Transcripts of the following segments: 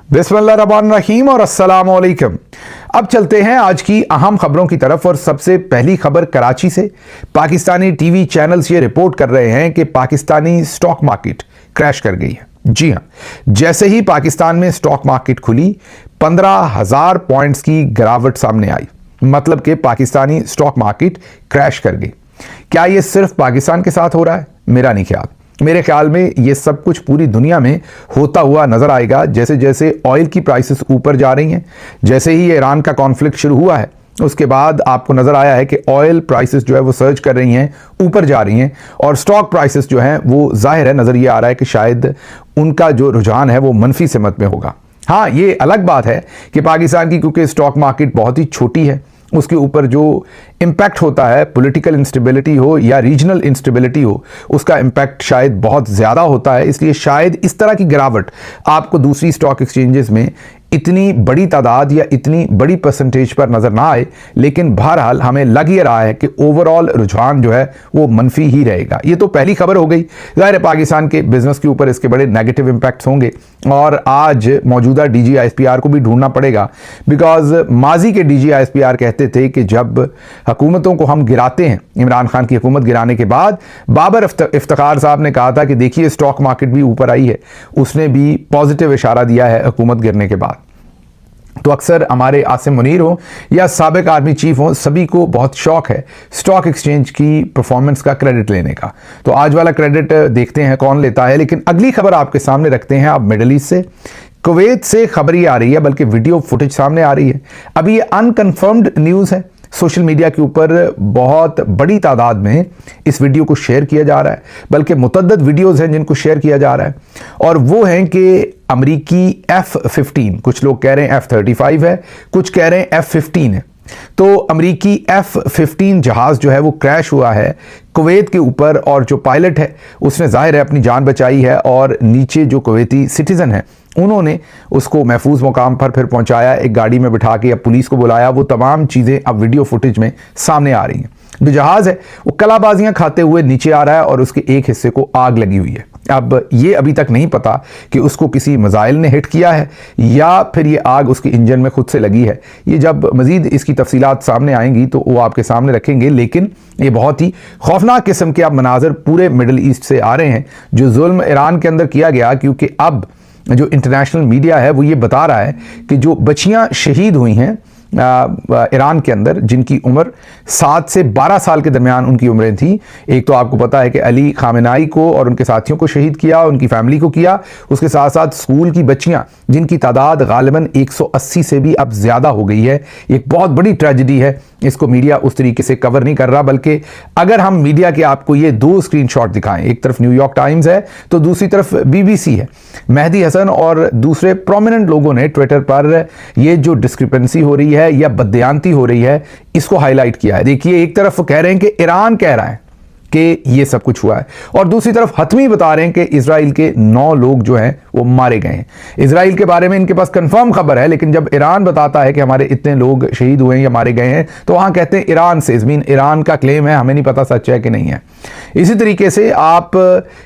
बिस्मिल्लाहिर्रहमानिर्रहीम और अस्सलाम वालेकुम। अब चलते हैं आज की अहम खबरों की तरफ और सबसे पहली खबर कराची से। पाकिस्तानी टीवी चैनल्स ये रिपोर्ट कर रहे हैं कि पाकिस्तानी स्टॉक मार्केट क्रैश कर गई है। जी हां, जैसे ही पाकिस्तान में स्टॉक मार्केट खुली 15,000 पॉइंट्स की गिरावट सामने आई, मतलब कि पाकिस्तानी स्टॉक मार्केट क्रैश कर गई। क्या यह सिर्फ पाकिस्तान के साथ हो रहा है? मेरे ख्याल में ये सब कुछ पूरी दुनिया में होता हुआ नजर आएगा। जैसे जैसे ऑयल की प्राइसेस ऊपर जा रही हैं, जैसे ही ईरान का कॉन्फ्लिक्ट शुरू हुआ है, उसके बाद आपको नजर आया है कि ऑयल प्राइसेस जो है वो सर्ज कर रही हैं, ऊपर जा रही हैं, और स्टॉक प्राइसेस जो हैं वो जाहिर है नजर ये आ रहा है कि शायद उनका जो रुझान है वो मनफी सिमत में होगा। हाँ, ये अलग बात है कि पाकिस्तान की क्योंकि स्टॉक मार्केट बहुत ही छोटी है, उसके ऊपर जो इम्पैक्ट होता है, पॉलिटिकल इंस्टेबिलिटी हो या रीजनल इंस्टेबिलिटी हो, उसका इम्पैक्ट शायद बहुत ज़्यादा होता है। इसलिए शायद इस तरह की गिरावट आपको दूसरी स्टॉक एक्सचेंजेस में इतनी बड़ी तादाद या इतनी बड़ी परसेंटेज पर नज़र ना आए, लेकिन बहरहाल हमें लग ये रहा है कि ओवरऑल रुझान जो है वो मनफी ही रहेगा। ये तो पहली खबर हो गई। ज़ाहिर है पाकिस्तान के बिजनेस के ऊपर इसके बड़े नेगेटिव इम्पैक्ट्स होंगे और आज मौजूदा DGISPR को भी ढूंढना पड़ेगा, बिकॉज माजी के DGISPR कहते थे कि जब हुकूमतों को हम गिराते हैं, इमरान खान की हुकूमत गिराने के बाद बाबर इफ्तिखार साहब ने कहा था कि देखिए स्टॉक मार्केट भी ऊपर आई है, उसने भी पॉजिटिव इशारा दिया है हुकूमत गिरने के बाद। तो अक्सर हमारे आसिम मुनीर हो या साबिक आर्मी चीफ हो, सभी को बहुत शौक है स्टॉक एक्सचेंज की परफॉर्मेंस का क्रेडिट लेने का। तो आज वाला क्रेडिट देखते हैं कौन लेता है। लेकिन अगली खबर आपके सामने रखते हैं। अब मिडल ईस्ट से, कुवैत से खबर ये आ रही है, बल्कि वीडियो फुटेज सामने आ रही है। अभी ये अनकन्फर्म्ड न्यूज़ है। सोशल मीडिया के ऊपर बहुत बड़ी तादाद में इस वीडियो को शेयर किया जा रहा है, बल्कि मुतअद्दिद वीडियोज़ हैं जिनको शेयर किया जा रहा है, और वो हैं कि अमरीकी F-15, कुछ लोग कह रहे हैं F-35 है, कुछ कह रहे हैं F-15 है। तो अमरीकी F-15 जहाज़ जो है वो क्रैश हुआ है कुवैत के ऊपर, और जो पायलट है उसने जाहिर है अपनी जान बचाई है, और नीचे जो कुवैती सिटीज़न है उन्होंने उसको महफूज मुकाम पर फिर पहुंचाया, एक गाड़ी में बिठा के, अब पुलिस को बुलाया। वो तमाम चीज़ें अब वीडियो फुटेज में सामने आ रही हैं। जो जहाज़ है वो कलाबाजियां खाते हुए नीचे आ रहा है और उसके एक हिस्से को आग लगी हुई है। अब ये अभी तक नहीं पता कि उसको किसी मिसाइल ने हिट किया है या फिर ये आग उसके इंजन में खुद से लगी है। ये जब मजीद इसकी तफसीलात सामने आएंगी तो वो आपके सामने रखेंगे। लेकिन ये बहुत ही खौफनाक किस्म के अब मनाजर पूरे मिडल ईस्ट से आ रहे हैं, जो जुल्म ईरान के अंदर किया गया, क्योंकि अब जो इंटरनेशनल मीडिया है वो ये बता रहा है कि जो बच्चियां शहीद हुई हैं ईरान के अंदर, जिनकी उम्र 7 से 12 साल के दरमियान उनकी उम्रें थी। एक तो आपको पता है कि अली खामेनाई को और उनके साथियों को शहीद किया, उनकी फैमिली को किया। उसके साथ साथ स्कूल की बच्चियां, जिनकी तादाद गालिबन 180 से भी अब ज़्यादा हो गई है। एक बहुत बड़ी ट्रेजेडी है। इसको मीडिया उस तरीके से कवर नहीं कर रहा, बल्कि अगर हम मीडिया के आपको ये दो स्क्रीनशॉट दिखाएं, एक तरफ न्यूयॉर्क टाइम्स है तो दूसरी तरफ BBC है, मेहदी हसन और दूसरे प्रोमिनेंट लोगों ने ट्विटर पर ये जो डिस्क्रिपेंसी हो रही है या बदयांती हो रही है, इसको हाईलाइट किया है। देखिए, एक तरफ कह रहे हैं कि ईरान कह रहा है कि ये सब कुछ हुआ है, और दूसरी तरफ हतमी बता रहे हैं कि इजराइल के 9 लोग जो हैं वो मारे गए हैं। इजराइल के बारे में इनके पास कंफर्म खबर है, लेकिन जब ईरान बताता है कि हमारे इतने लोग शहीद हुए हैं या मारे गए हैं, तो वहां कहते हैं ईरान से, इसमीन ईरान का क्लेम है, हमें नहीं पता सच है कि नहीं है। इसी तरीके से आप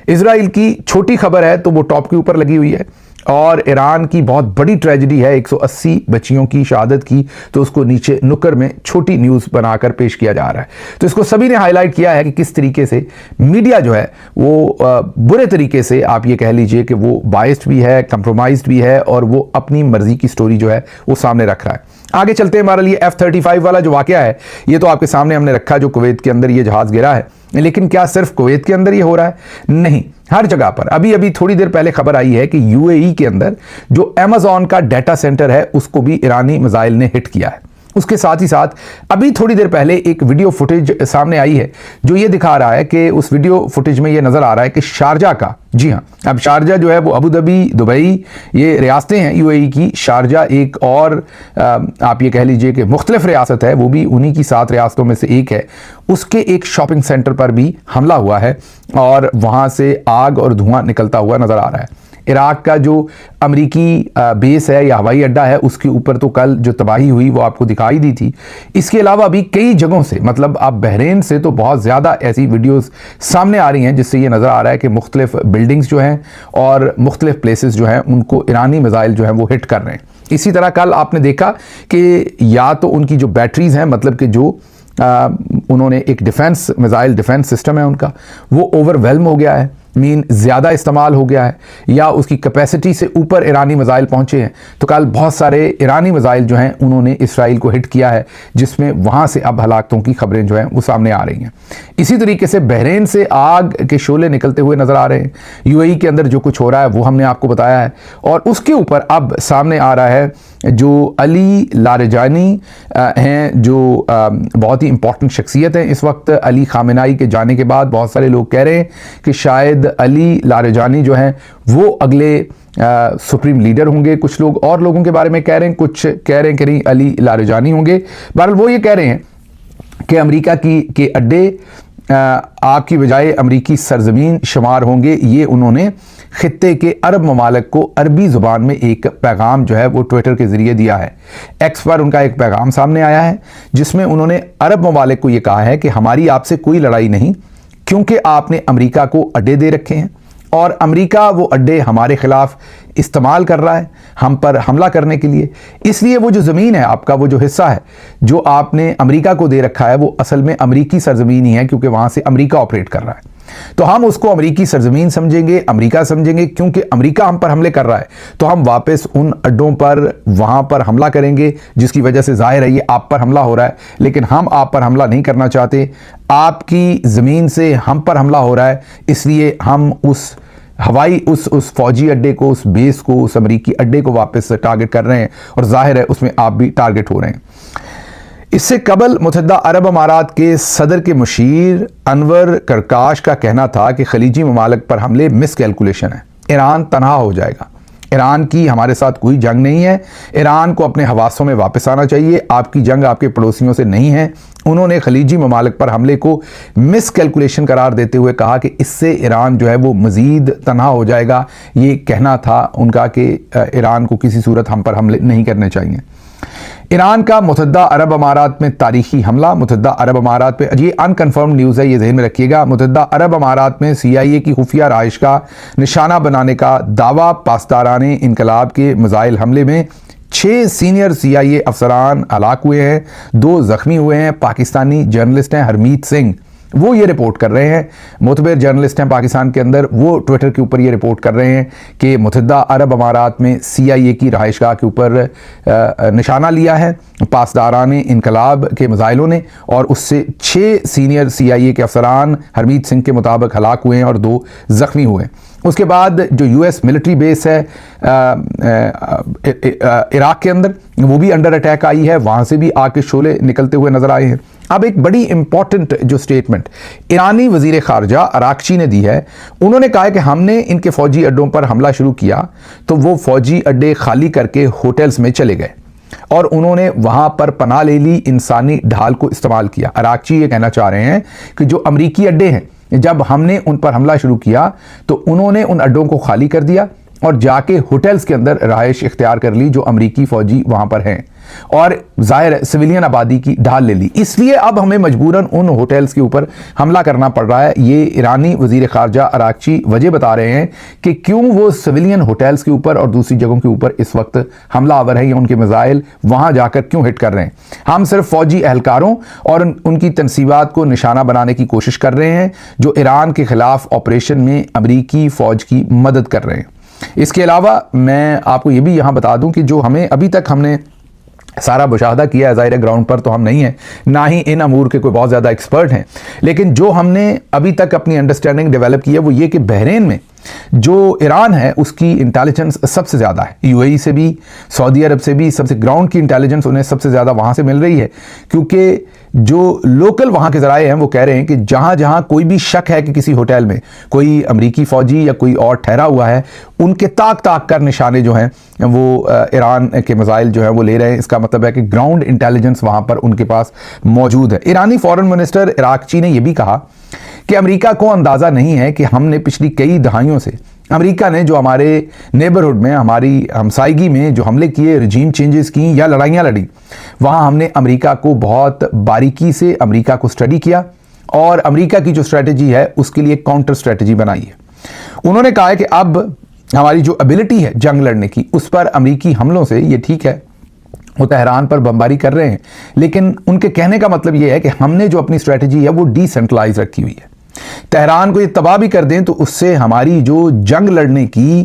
इजराइल की छोटी खबर है तो वो टॉप के ऊपर लगी हुई है, और ईरान की बहुत बड़ी ट्रेजेडी है 180 बच्चियों की शहादत की, तो उसको नीचे नुक्कर में छोटी न्यूज़ बनाकर पेश किया जा रहा है। तो इसको सभी ने हाईलाइट किया है कि किस तरीके से मीडिया जो है वो बुरे तरीके से, आप ये कह लीजिए कि वो बायस्ड भी है, कंप्रोमाइज्ड भी है, और वो अपनी मर्जी की स्टोरी जो है वो सामने रख रहा है। आगे चलते हैं। हमारे लिए F-35 वाला जो वाकया है ये तो आपके सामने हमने रखा, जो कुवैत के अंदर ये जहाज़ गिरा है। लेकिन क्या सिर्फ कुवैत के अंदर ये हो रहा है? नहीं, हर जगह पर। अभी थोड़ी देर पहले खबर आई है कि UAE के अंदर जो अमेज़न का डाटा सेंटर है उसको भी ईरानी मिसाइल ने हिट किया है। उसके साथ ही साथ अभी थोड़ी देर पहले एक वीडियो फुटेज सामने आई है जो ये दिखा रहा है कि उस वीडियो फुटेज में ये नजर आ रहा है कि शारजा का, जी हाँ, अब शारजा जो है वो अबू धाबी, दुबई, ये रियासतें हैं UAE की। शारजा एक और आप ये कह लीजिए कि मुख्तलिफ रियासत है, वो भी उन्हीं की 7 रियासतों में से एक है। उसके एक शॉपिंग सेंटर पर भी हमला हुआ है और वहां से आग और धुआं निकलता हुआ नजर आ रहा है। इराक का जो अमेरिकी बेस है या हवाई अड्डा है उसके ऊपर तो कल जो तबाही हुई वो आपको दिखाई दी थी। इसके अलावा भी कई जगहों से, मतलब अब बहरीन से तो बहुत ज़्यादा ऐसी वीडियोस सामने आ रही हैं जिससे ये नज़र आ रहा है कि मुख्तलिफ बिल्डिंग्स जो हैं और मुख्तलिफ प्लेसेस जो हैं उनको ईरानी मिसाइल जो हैं वो हिट कर रहे हैं। इसी तरह कल आपने देखा कि या तो उनकी जो बैटरीज हैं, मतलब कि जो उन्होंने एक डिफेंस मिसाइल डिफेंस सिस्टम है उनका, वो ओवरवेल्म हो गया है, मीन ज़्यादा इस्तेमाल हो गया है, या उसकी कैपेसिटी से ऊपर ईरानी मिसाइल पहुंचे हैं। तो कल बहुत सारे ईरानी मिसाइल जो हैं उन्होंने इसराइल को हिट किया है, जिसमें वहाँ से अब हलाकतों की खबरें जो हैं वो सामने आ रही हैं। इसी तरीके से बहरीन से आग के शोले निकलते हुए नज़र आ रहे हैं। यूएई के अंदर जो कुछ हो रहा है वो हमने आपको बताया है, और उसके ऊपर अब सामने आ रहा है जो अली लारजानी हैं, जो बहुत ही इंपॉर्टेंट शख्सियत हैं इस वक्त। अली खामेनाई के जाने के बाद बहुत सारे लोग कह रहे हैं कि शायद अली लारजानी जो हैं वो अगले सुप्रीम लीडर होंगे। कुछ लोग और लोगों के बारे में कह रहे हैं, कुछ कह रहे हैं कि नहीं अली लारजानी होंगे। बहरहाल वो ये कह रहे हैं कि अमेरिका के अड्डे आग की बजाय अमेरिकी सरजमीन शुमार होंगे। ये उन्होंने खित्ते के अरब ममालिक को अरबी ज़ुबान में एक पैगाम जो है वो ट्विटर के ज़रिए दिया है। एक्स पर उनका एक पैगाम सामने आया है जिसमें उन्होंने अरब ममालिक को ये कहा है कि हमारी आपसे कोई लड़ाई नहीं, क्योंकि आपने अमेरिका को अड्डे दे रखे हैं और अमेरिका वो अड्डे हमारे खिलाफ इस्तेमाल कर रहा है हम पर हमला करने के लिए। इसलिए वो जो ज़मीन है आपका, वो जो हिस्सा है जो आपने अमेरिका को दे रखा है, वो असल में अमेरिकी सरजमीन ही है, क्योंकि वहाँ से अमेरिका ऑपरेट कर रहा है। तो हम उसको अमेरिकी सरजमीन समझेंगे, अमेरिका समझेंगे, क्योंकि अमेरिका हम पर हमले कर रहा है तो हम वापस उन अड्डों पर वहाँ पर हमला करेंगे, जिसकी वजह से जाहिर है ये आप पर हमला हो रहा है। लेकिन हम आप पर हमला नहीं करना चाहते, आपकी ज़मीन से हम पर हमला हो रहा है, इसलिए हम उस उस फौजी अड्डे को, उस बेस को, उस अमेरिकी अड्डे को वापस टारगेट कर रहे हैं, और जाहिर है उसमें आप भी टारगेट हो रहे हैं। इससे कबल मुत्तहिदा अरब अमारात के सदर के मुशीर अनवर करकाश का कहना था कि खलीजी ममालिक पर हमले मिसकैलकुलेशन है, ईरान तनहा हो जाएगा, ईरान की हमारे साथ कोई जंग नहीं है, ईरान को अपने हवासों में वापस आना चाहिए, आपकी जंग आपके पड़ोसियों से नहीं है। उन्होंने खलीजी ममालिक पर हमले को मिसकैलकुलेशन करार देते हुए कहा कि इससे ईरान जो है वो मज़ीद तनहा हो जाएगा। ये कहना था उनका कि ईरान को किसी सूरत हम पर हमले नहीं करने चाहिए। ईरान का मुत्तहिदा अरब अमारात में तारीखी हमला। मुत्तहिदा अरब अमारात में, ये अनकन्फर्म न्यूज़ है, ये ज़हन में रखिएगा। मुत्तहिदा अरब अमारात में CIA की खुफिया रहाइश का निशाना बनाने का दावा। पासदाराने इनकलाब के मिसाइल हमले में 6 सीनियर CIA अफसरान हलाक हुए हैं, 2 ज़ख्मी हुए हैं। पाकिस्तानी जर्नलिस्ट हैं हरमीत सिंह, वो ये रिपोर्ट कर रहे हैं, मोतबर जर्नलिस्ट हैं पाकिस्तान के अंदर, वो ट्विटर के ऊपर ये रिपोर्ट कर रहे हैं कि मुत्तहिदा अरब अमारात में CIA की रहाइशगाह के ऊपर निशाना लिया है पासदाराने इनकलाब के मिसाइलों ने, और उससे 6 सीनियर CIA के अफसरान हरमीत सिंह के मुताबिक हलाक हुए हैं और 2 ज़ख्मी हुए। उसके बाद जो US मिलिट्री बेस है इराक के अंदर, वो भी अंडर अटैक आई है, वहाँ से भी आग के शोले निकलते हुए नजर आए हैं। अब एक बड़ी इंपॉर्टेंट जो स्टेटमेंट ईरानी वजीर खारजा अराक्ची ने दी है, उन्होंने कहा है कि हमने इनके फौजी अड्डों पर हमला शुरू किया तो वो फौजी अड्डे खाली करके होटल्स में चले गए और उन्होंने वहां पर पनाह ले ली, इंसानी ढाल को इस्तेमाल किया। अराक्ची ये कहना चाह रहे हैं कि जो अमरीकी अड्डे हैं, जब हमने उन पर हमला शुरू किया तो उन्होंने उन अड्डों को खाली कर दिया और जाके होटल्स के अंदर रहाइश इख्तियार कर ली जो अमरीकी फौजी वहां पर हैं, और जाहिर सिविलियन आबादी की ढाल ले ली। इसलिए अब हमें मजबूरन उन होटल्स के ऊपर हमला करना पड़ रहा है। ये ईरानी वजीर खारजा अराक्ची वजह बता रहे हैं कि क्यों वो सिविलियन होटल्स के ऊपर और दूसरी जगहों के ऊपर इस वक्त हमला आवर है, या उनके मिसाइल वहां जाकर क्यों हिट कर रहे हैं। हम सिर्फ फौजी एहलकारों और उनकी तनसीबात को निशाना बनाने की कोशिश कर रहे हैं जो ईरान के खिलाफ ऑपरेशन में अमरीकी फौज की मदद कर रहे हैं। इसके अलावा मैं आपको ये भी यहाँ बता दूं कि जो हमें अभी तक हमने सारा मुशाहदा किया है, ज़ाहिर ग्राउंड पर तो हम नहीं हैं, ना ही इन अमूर के कोई बहुत ज़्यादा एक्सपर्ट हैं, लेकिन जो हमने अभी तक अपनी अंडरस्टैंडिंग डेवलप की है वो ये कि बहरीन में जो ईरान है उसकी इंटेलिजेंस सबसे ज़्यादा है, UAE से भी, सऊदी अरब से भी, सबसे ग्राउंड की इंटेलिजेंस उन्हें सबसे ज़्यादा वहाँ से मिल रही है, क्योंकि जो लोकल वहाँ के ज़राए हैं वो कह रहे हैं कि जहाँ जहाँ कोई भी शक है कि किसी होटल में कोई अमरीकी फ़ौजी या कोई और ठहरा हुआ है, उनके ताक ताक कर निशाने जो हैं वो ईरान के मिसाइल जो है वो ले रहे हैं। इसका मतलब है कि ग्राउंड इंटेलिजेंस वहाँ पर उनके पास मौजूद है। ईरानी फॉरेन मिनिस्टर अराक्ची ने यह भी कहा कि अमेरिका को अंदाज़ा नहीं है कि हमने पिछली कई दहाइयों से अमेरिका ने जो हमारे नेबरहुड में, हमारी हमसायगी में जो हमले किए, रिजीम चेंजेस की या लड़ाइयाँ लड़ी, वहाँ हमने अमेरिका को बहुत बारीकी से अमेरिका को स्टडी किया और अमेरिका की जो स्ट्रेटजी है उसके लिए काउंटर स्ट्रेटजी बनाई है। उन्होंने कहा है कि अब हमारी जो एबिलिटी है जंग लड़ने की, उस पर अमेरिकी हमलों से, ये ठीक है वो तेहरान पर बमबारी कर रहे हैं, लेकिन उनके कहने का मतलब ये है कि हमने जो अपनी स्ट्रेटजी है वो डिसेंट्रलाइज रखी हुई है। तेहरान को ये तबाह भी कर दें तो उससे हमारी जो जंग लड़ने की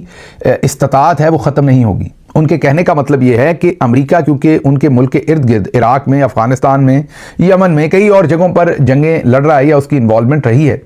इस्तात है वो ख़त्म नहीं होगी। उनके कहने का मतलब ये है कि अमेरिका, क्योंकि उनके मुल्क के इर्द गिर्द इराक में, अफगानिस्तान में, यमन में, कई और जगहों पर जंगें लड़ रहा है या उसकी इन्वॉल्वमेंट रही है,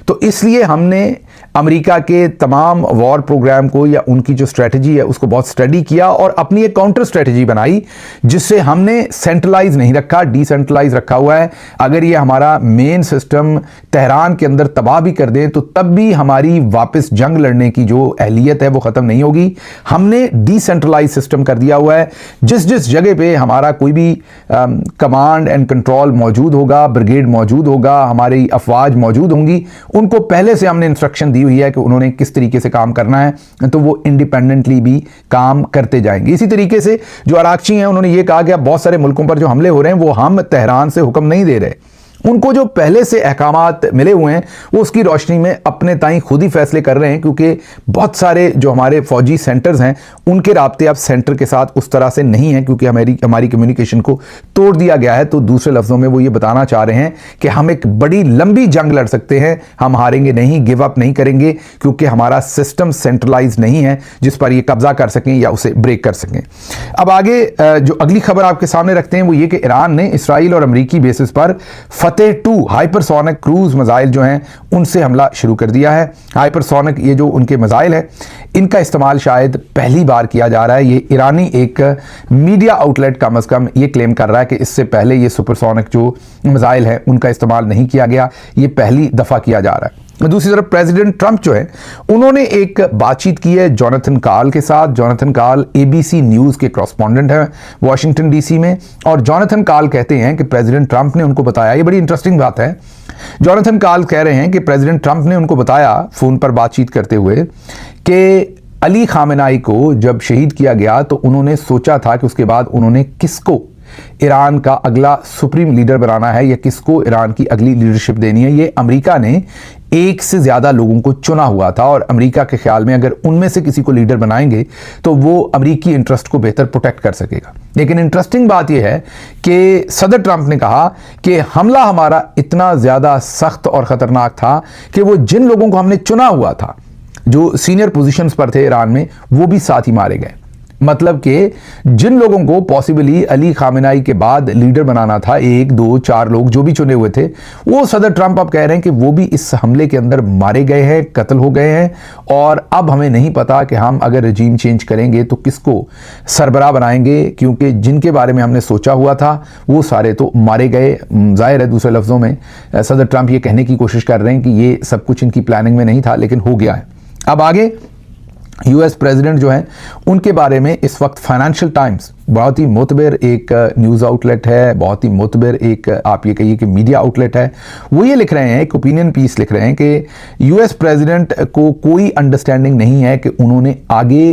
तो इसलिए हमने अमेरिका के तमाम वॉर प्रोग्राम को या उनकी जो स्ट्रेटजी है उसको बहुत स्टडी किया और अपनी एक काउंटर स्ट्रेटजी बनाई जिससे हमने सेंट्रलाइज नहीं रखा, डिसेंट्रलाइज रखा हुआ है। अगर ये हमारा मेन सिस्टम तेहरान के अंदर तबाह भी कर दें तो तब भी हमारी वापस जंग लड़ने की जो अहलियत है वो ख़त्म नहीं होगी। हमने डिसेंट्रलाइज सिस्टम कर दिया हुआ है। जिस जिस जगह पे हमारा कोई भी कमांड एंड कंट्रोल मौजूद होगा, ब्रिगेड मौजूद होगा, हमारी अफवाज मौजूद होंगी, उनको पहले से हमने इंस्ट्रक्शन दी हुई है कि उन्होंने किस तरीके से काम करना है, तो वो इंडिपेंडेंटली भी काम करते जाएंगे। इसी तरीके से जो अराकची हैं उन्होंने ये कहा कि अब बहुत सारे मुल्कों पर जो हमले हो रहे हैं वो हम तेहरान से हुक्म नहीं दे रहे, उनको जो पहले से अहकामात मिले हुए हैं वो उसकी रोशनी में अपने ताईं खुद ही फैसले कर रहे हैं, क्योंकि बहुत सारे जो हमारे फौजी सेंटर्स हैं उनके राब्ते अब सेंटर के साथ उस तरह से नहीं है, क्योंकि हमारी कम्युनिकेशन को तोड़ दिया गया है। तो दूसरे लफ्ज़ों में वो ये बताना चाह रहे हैं कि हम एक बड़ी लंबी जंग लड़ सकते हैं, हम हारेंगे नहीं, गिव अप नहीं करेंगे, क्योंकि हमारा सिस्टम सेंट्रलाइज नहीं है जिस पर ये कब्जा कर सकें या उसे ब्रेक कर सकें। अब आगे जो अगली खबर आपके सामने रखते हैं वो ये कि ईरान ने इसराइल और अमरीकी बेसिस पर फतेह-2 हाइपरसोनिक क्रूज मिसाइल जो हैं उनसे हमला शुरू कर दिया है। हाइपरसोनिक ये जो उनके मिसाइल है इनका इस्तेमाल शायद पहली बार किया जा रहा है। ये ईरानी एक मीडिया आउटलेट कम से कम ये क्लेम कर रहा है कि इससे पहले ये सुपरसोनिक जो मिसाइल है उनका इस्तेमाल नहीं किया गया, ये पहली दफ़ा किया जा रहा है। दूसरी तरफ प्रेसिडेंट ट्रंप जो है उन्होंने एक बातचीत की है जोनाथन काल के साथ। जोनाथन काल एबीसी न्यूज़ के कॉरेस्पॉन्डेंट हैं वाशिंगटन डीसी में, और जोनाथन काल कहते हैं कि प्रेसिडेंट ट्रंप ने उनको बताया, ये बड़ी इंटरेस्टिंग बात है, जोनाथन काल कह रहे हैं कि प्रेसिडेंट ट्रंप ने उनको बताया फ़ोन पर बातचीत करते हुए कि अली खामेनाई को जब शहीद किया गया तो उन्होंने सोचा था कि उसके बाद उन्होंने किसको ईरान का अगला सुप्रीम लीडर बनाना है या किसको ईरान की अगली लीडरशिप देनी है। ये अमेरिका ने एक से ज़्यादा लोगों को चुना हुआ था और अमेरिका के ख्याल में अगर उनमें से किसी को लीडर बनाएंगे तो वो अमेरिकी इंटरेस्ट को बेहतर प्रोटेक्ट कर सकेगा। लेकिन इंटरेस्टिंग बात यह है कि सदर ट्रंप ने कहा कि हमला हमारा इतना ज़्यादा सख्त और ख़तरनाक था कि वो जिन लोगों को हमने चुना हुआ था जो सीनियर पोजीशंस पर थे ईरान में, वो भी साथ ही मारे गए। मतलब कि जिन लोगों को पॉसिबली अली खामेनाई के बाद लीडर बनाना था, 1, 2, 4 लोग जो भी चुने हुए थे, वो सदर ट्रंप अब कह रहे हैं कि वो भी इस हमले के अंदर मारे गए हैं, कत्ल हो गए हैं, और अब हमें नहीं पता कि हम अगर रजीम चेंज करेंगे तो किसको सरबराह बनाएंगे, क्योंकि जिनके बारे में हमने सोचा हुआ था वो सारे तो मारे गए। जाहिर है, दूसरे लफ्ज़ों में सदर ट्रंप ये कहने की कोशिश कर रहे हैं कि ये सब कुछ इनकी प्लानिंग में नहीं था, लेकिन हो गया है। अब आगे यूएस प्रेसिडेंट जो हैं उनके बारे में इस वक्त फाइनेंशियल टाइम्स बहुत ही मोतबर एक न्यूज़ आउटलेट है, बहुत ही मोतबर एक आप ये कहिए कि मीडिया आउटलेट है। वो ये लिख रहे हैं, एक ओपिनियन पीस लिख रहे हैं कि यूएस प्रेसिडेंट को कोई अंडरस्टैंडिंग नहीं है कि उन्होंने आगे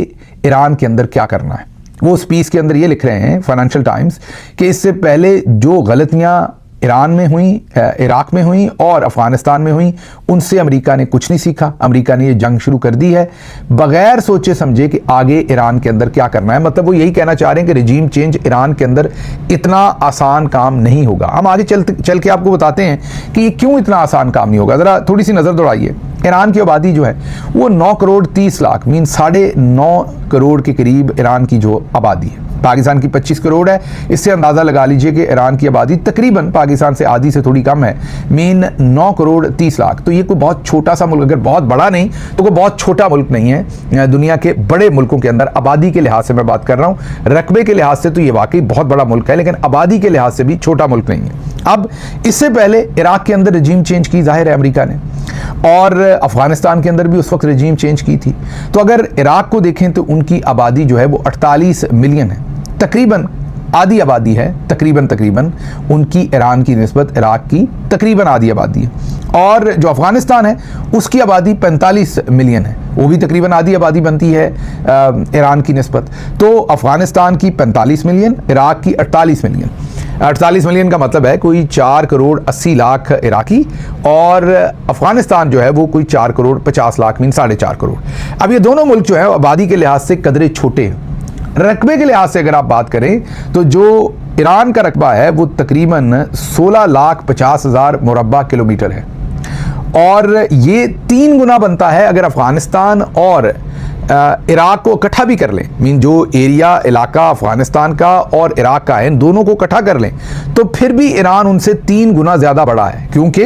ईरान के अंदर क्या करना है। वो उस पीस के अंदर ये लिख रहे हैं फाइनेंशियल टाइम्स कि इससे पहले जो गलतियाँ ईरान में हुई, इराक में हुई और अफगानिस्तान में हुई, उनसे अमेरिका ने कुछ नहीं सीखा। अमेरिका ने ये जंग शुरू कर दी है बगैर सोचे समझे कि आगे ईरान के अंदर क्या करना है। मतलब वो यही कहना चाह रहे हैं कि रजीम चेंज ईरान के अंदर इतना आसान काम नहीं होगा। हम आगे चल के आपको बताते हैं कि ये क्यों इतना आसान काम नहीं होगा। ज़रा थोड़ी सी नज़र दौड़ाइए। ईरान की आबादी जो है वो 9 करोड़ 30 लाख मीन 9.5 करोड़ के करीब ईरान की जो आबादी है। पाकिस्तान की 25 करोड़ है। इससे अंदाज़ा लगा लीजिए कि ईरान की आबादी तकरीबन पाकिस्तान से आधी से थोड़ी कम है, मीन 9 करोड़ 30 लाख। तो ये कोई बहुत छोटा सा मुल्क, अगर बहुत बड़ा नहीं तो कोई बहुत छोटा मुल्क नहीं है। दुनिया के बड़े मुल्कों के अंदर आबादी के लिहाज से मैं बात कर रहा हूँ, रकबे के लिहाज से तो ये वाकई बहुत बड़ा मुल्क है, लेकिन आबादी के लिहाज से भी छोटा मुल्क नहीं है। अब इससे पहले इराक के अंदर रजीम चेंज की जाहिर है अमेरिका ने, और अफगानिस्तान के अंदर भी उस वक्त रजीम चेंज की थी। तो अगर इराक को देखें तो उनकी आबादी जो है वो 48 मिलियन है, तकरीबन आधी आबादी है तकरीबन उनकी ईरान की निस्बत इराक की तकरीबन आधी आबादी है। और जो अफ़गानिस्तान है उसकी आबादी 45 मिलियन है, वो भी तकरीबन आधी आबादी बनती है ईरान की निस्बत। तो अफ़गानिस्तान की 45 मिलियन, इराक की 48 मिलियन। 48 मिलियन का मतलब है कोई 4 करोड़ 80 लाख इराकी, और अफ़गानिस्तान जो है वो कोई 4 करोड़ 50 लाख मीन 4.5 करोड़। अब ये दोनों मुल्क जो है आबादी के लिहाज से कदरे छोटे हैं। रकबे के लिहाज से अगर आप बात करें तो जो ईरान का रकबा है वो तकरीबन 16,50,000 मुरब्बा किलोमीटर है, और ये 3 गुना बनता है अगर अफ़गानिस्तान और इराक को इकट्ठा भी कर लें। मीन जो एरिया इलाका अफ़गानिस्तान का और इराक का है, इन दोनों को इकट्ठा कर लें तो फिर भी ईरान उनसे 3 गुना ज़्यादा बड़ा है, क्योंकि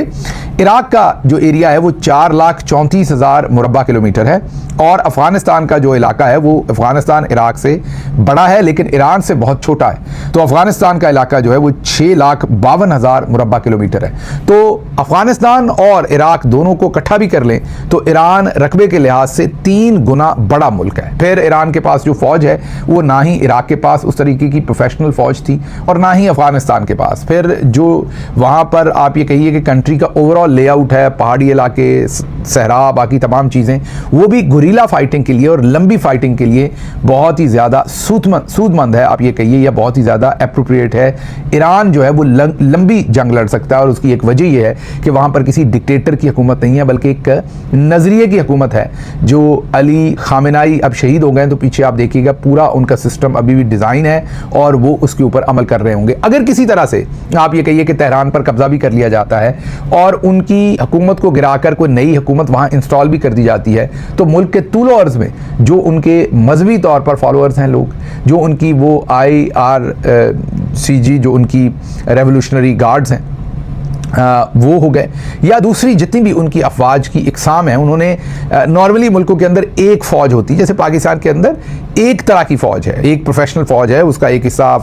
इराक का जो एरिया है वो 4,34,000 मुरब्बा किलोमीटर है, और अफ़गानिस्तान का जो इलाका है वो अफ़गानिस्तान इराक से बड़ा है लेकिन ईरान से बहुत छोटा है। तो अफ़गानिस्तान का इलाका जो है वो 6,52,000 मुरब्बा किलोमीटर है। तो अफ़गानिस्तान और इराक दोनों को इकट्ठा भी कर लें तो ईरान रकबे के लिहाज से 3 गुना बड़ा मुल्क है। फिर ईरान के पास जो फौज है वो ना ही इराक के पास उस तरीके की प्रोफेशनल फौज थी और ना ही अफगानिस्तान के पास। फिर जो वहाँ पर आप ये कहिए कि कंट्री का ओवरऑल लेआउट है, पहाड़ी इलाके, सहरा, बाकी तमाम चीज़ें, वो भी गुरीला फाइटिंग के लिए और लंबी फाइटिंग के लिए बहुत ही ज़्यादा सूदमंद है, आप ये कहिए, या बहुत ही ज़्यादा अप्रोप्रिएट है। ईरान जो है वो लंबी जंग लड़ सकता है, और उसकी एक वजह यह है कि वहाँ पर किसी डिक्टेटर की हुकूमत नहीं है बल्कि एक नज़रिए की हुकूमत है। जो अली खामेनाई अब शहीद हो गए तो पीछे आप देखिएगा पूरा उनका सिस्टम अभी भी डिज़ाइन है और वो उसके ऊपर अमल कर रहे होंगे। अगर किसी तरह से आप ये कहिए कि तेहरान पर कब्जा भी कर लिया जाता है और उनकी हुकूमत को गिराकर कोई नई हुकूमत वहाँ इंस्टॉल भी कर दी जाती है, तो मुल्क के तूलो अर्ज़ में जो उनके मजहबी तौर पर फॉलोअर्स हैं लोग, जो उनकी वो IRCG जो उनकी रेवोल्यूशनरी गार्ड्स हैं वो हो गए, या दूसरी जितनी भी उनकी अफवाज की इकसाम है, उन्होंने नॉर्मली मुल्कों के अंदर एक फ़ौज होती है, जैसे पाकिस्तान के अंदर एक तरह की फ़ौज है, एक प्रोफेशनल फ़ौज है, उसका एक हिस्सा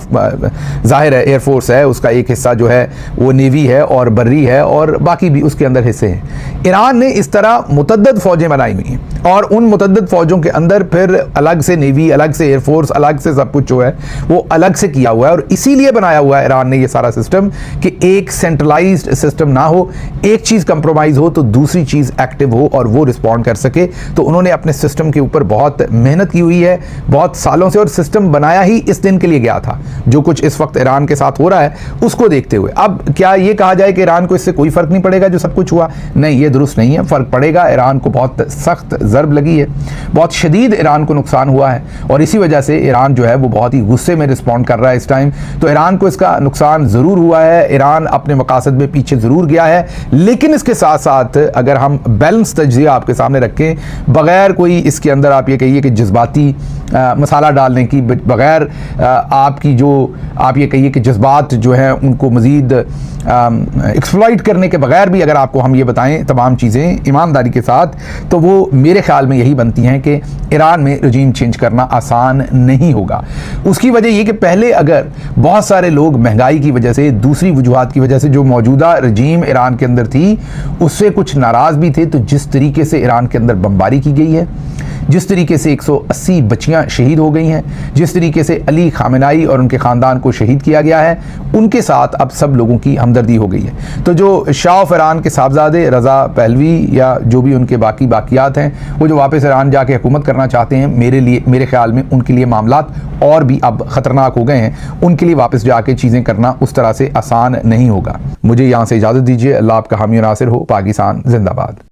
ज़ाहिर है एयरफोर्स है, उसका एक हिस्सा जो है वो नेवी है और बर्री है, और बाकी भी उसके अंदर हिस्से हैं। ईरान ने इस तरह मुतद्दद फ़ौजें बनाई हुई हैं, और उन मुतद्दद फ़ौजों के अंदर फिर अलग से नेवी, अलग से एयरफोर्स, अलग से सब कुछ जो है वो अलग से किया हुआ है। और इसीलिए बनाया हुआ है ईरान ने ये सारा सिस्टम कि एक सेंट्रलाइज्ड सिस्टम ना हो, एक चीज़ कंप्रोमाइज़ हो तो दूसरी चीज़ एक्टिव हो और वो रिस्पॉन्ड कर सके। तो उन्होंने अपने सिस्टम के ऊपर बहुत मेहनत की हुई है बहुत सालों से, और सिस्टम बनाया ही इस दिन के लिए गया था। जो कुछ इस वक्त ईरान के साथ हो रहा है उसको देखते हुए अब क्या ये कहा जाए कि ईरान को इससे कोई फ़र्क नहीं पड़ेगा जो सब कुछ हुआ? नहीं, ये दुरुस्त नहीं है, फ़र्क पड़ेगा। ईरान को बहुत सख्त ज़रब लगी है, बहुत शदीद ईरान को नुकसान हुआ है, और इसी वजह से ईरान जो है वो बहुत ही गुस्से में रिस्पॉन्ड कर रहा है इस टाइम। तो ईरान को इसका नुकसान ज़रूर हुआ है, ईरान अपने मकासद में पीछे ज़रूर गया है, लेकिन इसके साथ साथ अगर हम बैलेंस तज्ज़िया आपके सामने रखें, बगैर कोई इसके अंदर आप ये कहिए कि जज्बाती मसाला डालने की, बगैर आपकी जो आप ये कहिए कि जज्बात जो हैं उनको मज़ीद एक्सप्लॉइट करने के बगैर भी अगर आपको हम ये बताएं तमाम चीज़ें ईमानदारी के साथ, तो वो मेरे ख्याल में यही बनती हैं कि ईरान में रजीम चेंज करना आसान नहीं होगा। उसकी वजह ये कि पहले अगर बहुत सारे लोग महंगाई की वजह से, दूसरी वजूहात की वजह से जो मौजूदा रजीम ईरान के अंदर थी उससे कुछ नाराज़ भी थे, तो जिस तरीके से ईरान के अंदर बमबारी की गई है, जिस तरीके से 180 बच्चियां शहीद हो गई हैं, जिस तरीके से अली खामेनाई और उनके ख़ानदान को शहीद किया गया है, उनके साथ अब सब लोगों की हमदर्दी हो गई है। तो जो शाह ऑफ ईरान के साहबजादे रज़ा पहलवी या जो भी उनके बाकियात हैं, वो जो वापस ईरान जाके हुकूमत करना चाहते हैं, मेरे ख्याल में उनके लिए मामलात और भी अब ख़तरनाक हो गए हैं। उनके लिए वापस जाके चीज़ें करना उस तरह से आसान नहीं होगा। मुझे यहाँ से इजाज़त दीजिए। अल्लाह आपका हामी और नासिर हो। पाकिस्तान जिंदाबाद।